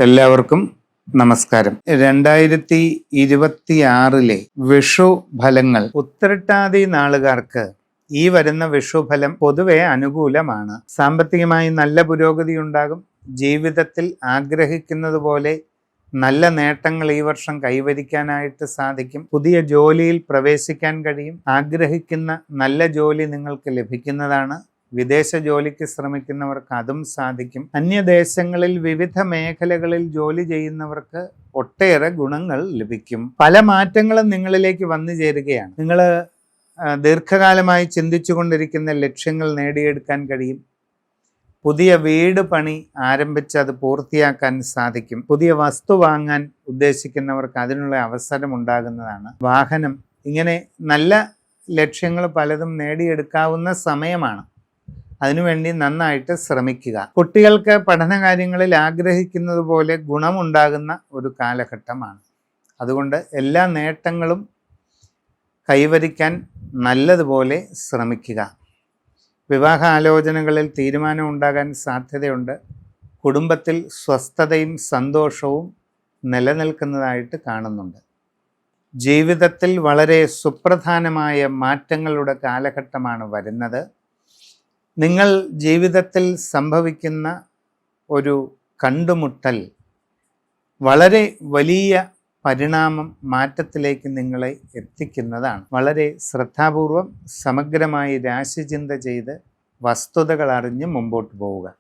എല്ലാവർക്കും നമസ്കാരം. 2026 വിഷു ഫലങ്ങൾ ഉത്രട്ടാതി നാളുകാർക്ക് ഈ വരുന്ന വിഷുഫലം പൊതുവെ അനുകൂലമാണ്. സാമ്പത്തികമായി നല്ല പുരോഗതി ഉണ്ടാകും. ജീവിതത്തിൽ ആഗ്രഹിക്കുന്നത് പോലെ നല്ല നേട്ടങ്ങൾ ഈ വർഷം കൈവരിക്കാനായിട്ട് സാധിക്കും. പുതിയ ജോലിയിൽ പ്രവേശിക്കാൻ കഴിയും. ആഗ്രഹിക്കുന്ന നല്ല ജോലി നിങ്ങൾക്ക് ലഭിക്കുന്നതാണ്. വിദേശ ജോലിക്ക് ശ്രമിക്കുന്നവർക്ക് അതും സാധിക്കും. അന്യദേശങ്ങളിൽ വിവിധ മേഖലകളിൽ ജോലി ചെയ്യുന്നവർക്ക് ഒട്ടേറെ ഗുണങ്ങൾ ലഭിക്കും. പല മാറ്റങ്ങളും നിങ്ങളിലേക്ക് വന്നു ചേരുകയാണ്. നിങ്ങൾ ദീർഘകാലമായി ചിന്തിച്ചു കൊണ്ടിരിക്കുന്ന ലക്ഷ്യങ്ങൾ നേടിയെടുക്കാൻ കഴിയും. പുതിയ വീട് പണി ആരംഭിച്ച് അത് പൂർത്തിയാക്കാൻ സാധിക്കും. പുതിയ വസ്തു വാങ്ങാൻ ഉദ്ദേശിക്കുന്നവർക്ക് അതിനുള്ള അവസരം ഉണ്ടാകുന്നതാണ്. വാഹനം, ഇങ്ങനെ നല്ല ലക്ഷ്യങ്ങൾ പലതും നേടിയെടുക്കാവുന്ന സമയമാണ്. അതിനുവേണ്ടി നന്നായിട്ട് ശ്രമിക്കുക. കുട്ടികൾക്ക് പഠനകാര്യങ്ങളിൽ ആഗ്രഹിക്കുന്നത് പോലെ ഗുണമുണ്ടാകുന്ന ഒരു കാലഘട്ടമാണ്. അതുകൊണ്ട് എല്ലാ നേട്ടങ്ങളും കൈവരിക്കാൻ നല്ലതുപോലെ ശ്രമിക്കുക. വിവാഹ ആലോചനകളിൽ തീരുമാനം ഉണ്ടാകാൻ സാധ്യതയുണ്ട്. കുടുംബത്തിൽ സ്വസ്ഥതയും സന്തോഷവും നിലനിൽക്കുന്നതായിട്ട് കാണുന്നുണ്ട്. ജീവിതത്തിൽ വളരെ സുപ്രധാനമായ മാറ്റങ്ങളുടെ കാലഘട്ടമാണ് വരുന്നത്. നിങ്ങൾ ജീവിതത്തിൽ സംഭവിക്കുന്ന ഒരു കണ്ടുമുട്ടൽ വളരെ വലിയ പരിണാമം, മാറ്റത്തിലേക്ക് നിങ്ങളെ എത്തിക്കുന്നതാണ്. വളരെ ശ്രദ്ധാപൂർവം സമഗ്രമായി രാശിചിന്ത ചെയ്ത് വസ്തുതകൾ അറിഞ്ഞ് മുമ്പോട്ട് പോവുക.